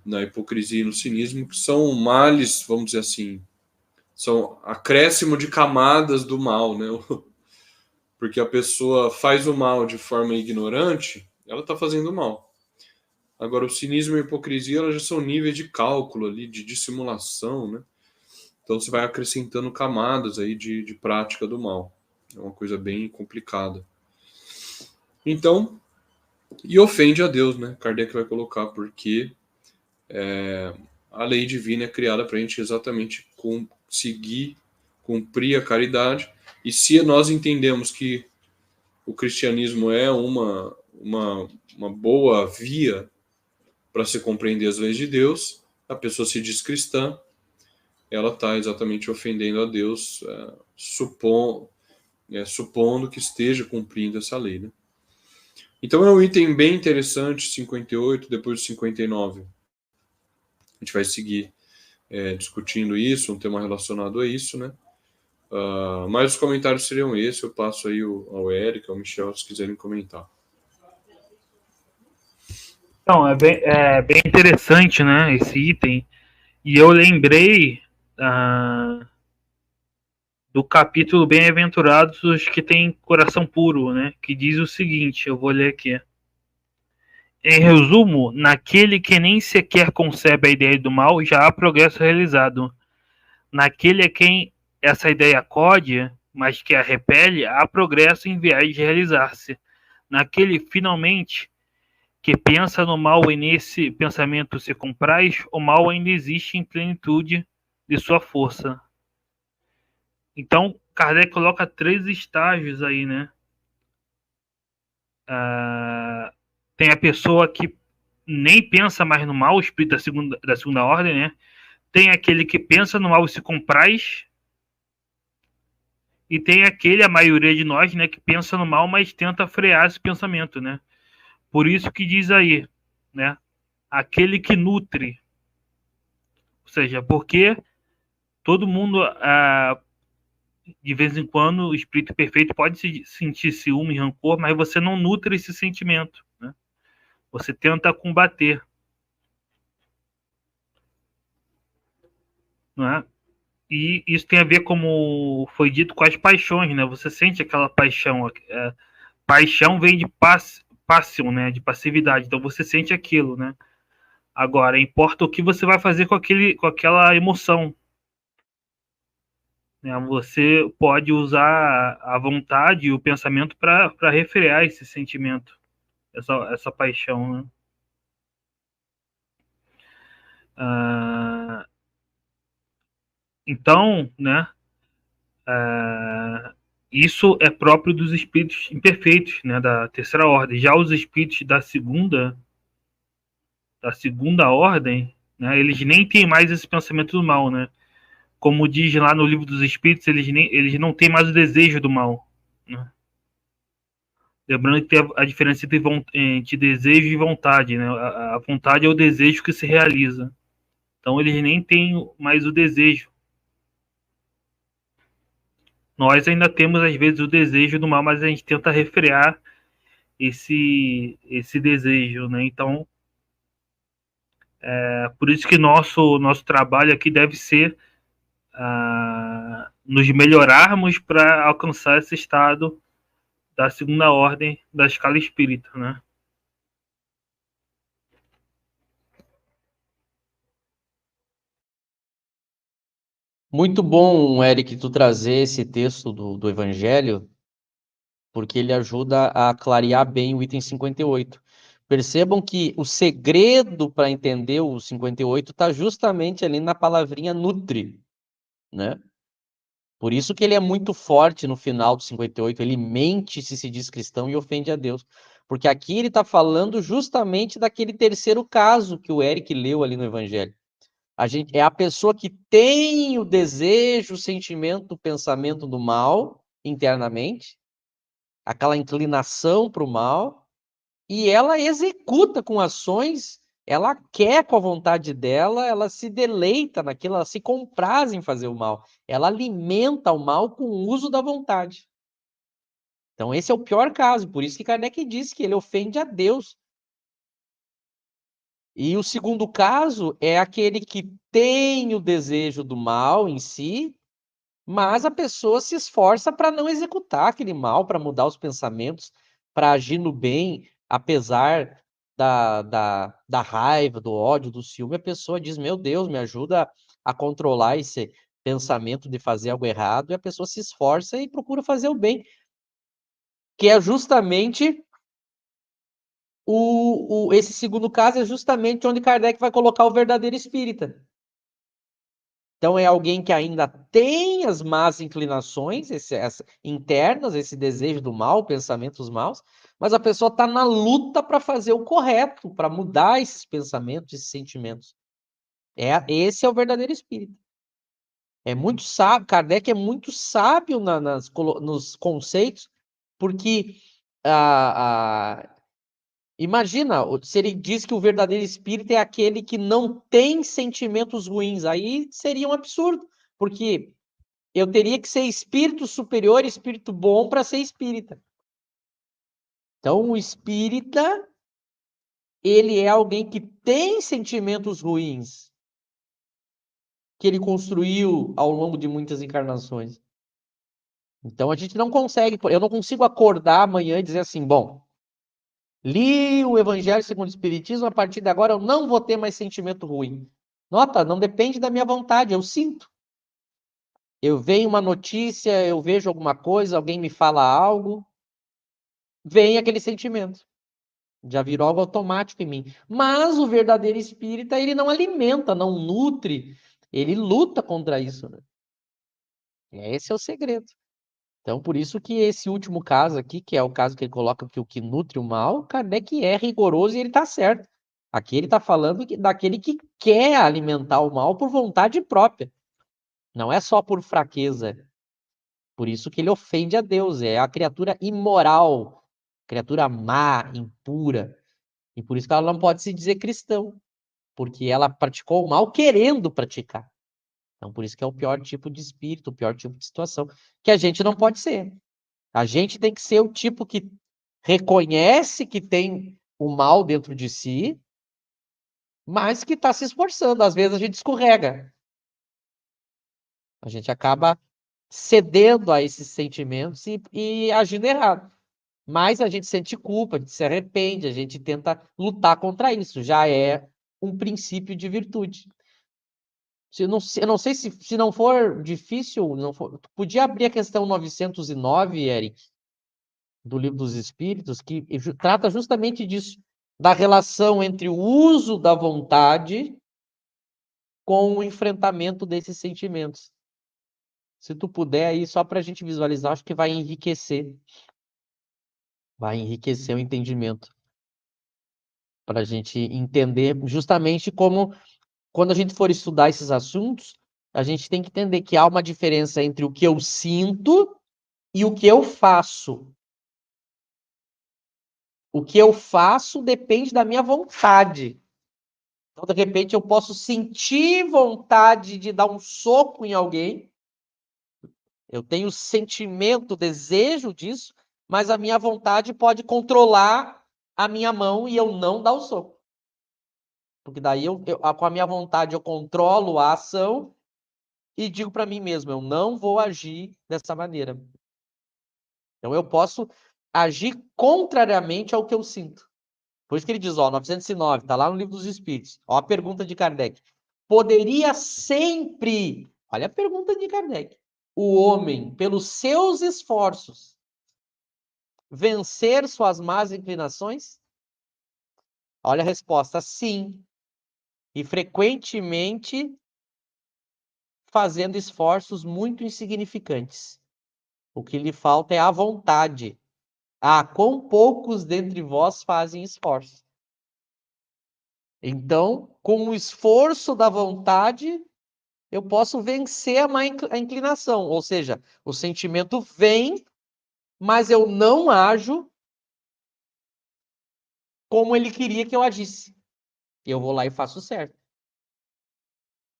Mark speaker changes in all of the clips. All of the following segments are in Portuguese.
Speaker 1: na hipocrisia e no cinismo, que são males, vamos dizer assim, são acréscimo de camadas do mal, né? Porque a pessoa faz o mal de forma ignorante, ela está fazendo mal. Agora, o cinismo e a hipocrisia, elas já são níveis de cálculo ali, de dissimulação, né? Então você vai acrescentando camadas aí de prática do mal. É uma coisa bem complicada. Então, e ofende a Deus, né? Kardec vai colocar, porque a lei divina é criada para a gente exatamente conseguir cumprir a caridade. E se nós entendemos que o cristianismo é uma boa via para se compreender as leis de Deus, a pessoa se diz cristã, ela está exatamente ofendendo a Deus, supondo que esteja cumprindo essa lei. Né? Então é um item bem interessante, 58, depois de 59. A gente vai seguir discutindo isso, um tema relacionado a isso, né? Mas os comentários seriam esses, eu passo aí ao Eric, ao Michel, se quiserem comentar.
Speaker 2: Então, é bem interessante, né, esse item. E eu lembrei do capítulo Bem-aventurados os que têm coração puro, né, que diz o seguinte, eu vou ler aqui. Em resumo, naquele que nem sequer concebe a ideia do mal, já há progresso realizado. Naquele a quem essa ideia acode, mas que a repele, há progresso em viés de realizar-se. Naquele, finalmente, que pensa no mal e nesse pensamento se compraz, o mal ainda existe em plenitude de sua força. Então, Kardec coloca 3 estágios aí, né? Tem a pessoa que nem pensa mais no mal, o espírito da segunda ordem, né? Tem aquele que pensa no mal e se compraz. E tem aquele, a maioria de nós, né, que pensa no mal, mas tenta frear esse pensamento, né? Por isso que diz aí, né? Aquele que nutre. Ou seja, porque todo mundo, de vez em quando, o espírito perfeito pode sentir ciúme e rancor, mas você não nutre esse sentimento, né? Você tenta combater, não é? E isso tem a ver, como foi dito, com as paixões, né? Você sente aquela paixão. Paixão vem de passião, né? De passividade. Então você sente aquilo, né? Agora, importa o que você vai fazer com aquela emoção. Né? Você pode usar a vontade e o pensamento para refrear esse sentimento, essa paixão. Né? Então, né? Isso é próprio dos espíritos imperfeitos, né? Da terceira ordem. Já os espíritos da segunda ordem, né? Eles nem têm mais esse pensamento do mal, né? Como diz lá no livro dos Espíritos, eles não têm mais o desejo do mal. Né? Lembrando que tem a diferença entre desejo e vontade. Né? A vontade é o desejo que se realiza. Então eles nem têm mais o desejo. Nós ainda temos, às vezes, o desejo do mal, mas a gente tenta refrear esse desejo. Né? Então, por isso que nosso trabalho aqui deve ser nos melhorarmos para alcançar esse estado da segunda ordem da escala espírita, né?
Speaker 3: Muito bom, Eric, tu trazer esse texto do Evangelho, porque ele ajuda a clarear bem o item 58. Percebam que o segredo para entender o 58 está justamente ali na palavrinha nutre, né? Por isso que ele é muito forte no final do 58, ele mente se diz cristão e ofende a Deus. Porque aqui ele está falando justamente daquele terceiro caso que o Eric leu ali no Evangelho. É a pessoa que tem o desejo, o sentimento, o pensamento do mal internamente, aquela inclinação para o mal, e ela executa com ações, ela quer com a vontade dela, ela se deleita naquilo, ela se compraz em fazer o mal. Ela alimenta o mal com o uso da vontade. Então esse é o pior caso, por isso que Kardec diz que ele ofende a Deus. E o segundo caso é aquele que tem o desejo do mal em si, mas a pessoa se esforça para não executar aquele mal, para mudar os pensamentos, para agir no bem, apesar da raiva, do ódio, do ciúme. A pessoa diz: Meu Deus, me ajuda a controlar esse pensamento de fazer algo errado. E a pessoa se esforça e procura fazer o bem, que é justamente esse segundo caso, é justamente onde Kardec vai colocar o verdadeiro espírita. Então, é alguém que ainda tem as más inclinações internas, esse desejo do mal, pensamentos maus, mas a pessoa está na luta para fazer o correto, para mudar esses pensamentos, esses sentimentos. Esse é o verdadeiro espírito. É muito sábio, Kardec é muito sábio nos conceitos, porque imagina, se ele diz que o verdadeiro espírito é aquele que não tem sentimentos ruins, aí seria um absurdo, porque eu teria que ser espírito superior, espírito bom para ser espírita. Então, o espírita, ele é alguém que tem sentimentos ruins, que ele construiu ao longo de muitas encarnações. Então, a gente não consegue, eu não consigo acordar amanhã e dizer assim, bom, li o Evangelho segundo o Espiritismo, a partir de agora eu não vou ter mais sentimento ruim. Nota, não depende da minha vontade, eu sinto. Eu vejo uma notícia, eu vejo alguma coisa, alguém me fala algo, vem aquele sentimento. Já virou algo automático em mim. Mas o verdadeiro espírita, ele não alimenta, não nutre, ele luta contra isso, né? Esse é o segredo. Então, por isso que esse último caso aqui, que é o caso que ele coloca que o que nutre o mal, Kardec é rigoroso e ele está certo. Aqui ele está falando daquele que quer alimentar o mal por vontade própria. Não é só por fraqueza. Por isso que ele ofende a Deus. É a criatura imoral, criatura má, impura. E por isso que ela não pode se dizer cristão. Porque ela praticou o mal querendo praticar. Então, por isso que é o pior tipo de espírito, o pior tipo de situação, que a gente não pode ser. A gente tem que ser o tipo que reconhece que tem o mal dentro de si, mas que está se esforçando. Às vezes a gente escorrega. A gente acaba cedendo a esses sentimentos e agindo errado. Mas a gente sente culpa, a gente se arrepende, a gente tenta lutar contra isso. Já é um princípio de virtude. Eu não sei se não for difícil, tu podia abrir a questão 909, Eric, do Livro dos Espíritos, que trata justamente disso, da relação entre o uso da vontade com o enfrentamento desses sentimentos. Se tu puder aí, só para a gente visualizar, acho que vai enriquecer o entendimento, para a gente entender justamente como, quando a gente for estudar esses assuntos, a gente tem que entender que há uma diferença entre o que eu sinto e o que eu faço. O que eu faço depende da minha vontade. Então, de repente, eu posso sentir vontade de dar um soco em alguém. Eu tenho sentimento, desejo disso, mas a minha vontade pode controlar a minha mão e eu não dar o soco. Porque daí, com a minha vontade, eu controlo a ação e digo para mim mesmo, eu não vou agir dessa maneira. Então, eu posso agir contrariamente ao que eu sinto. Por isso que ele diz, 909, está lá no Livro dos Espíritos. Ó a pergunta de Kardec. Poderia sempre, olha a pergunta de Kardec, o homem, pelos seus esforços, vencer suas más inclinações? Olha a resposta, sim. E frequentemente fazendo esforços muito insignificantes. O que lhe falta é a vontade. Quão poucos dentre vós fazem esforços. Então, com o esforço da vontade, eu posso vencer a inclinação. Ou seja, o sentimento vem, mas eu não ajo como ele queria que eu agisse. Eu vou lá e faço certo.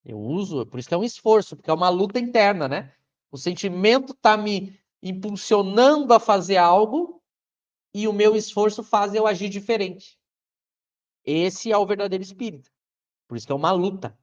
Speaker 3: Eu uso, por isso que é um esforço, porque é uma luta interna, né? O sentimento está me impulsionando a fazer algo e o meu esforço faz eu agir diferente. Esse é o verdadeiro espírita. Por isso que é uma luta.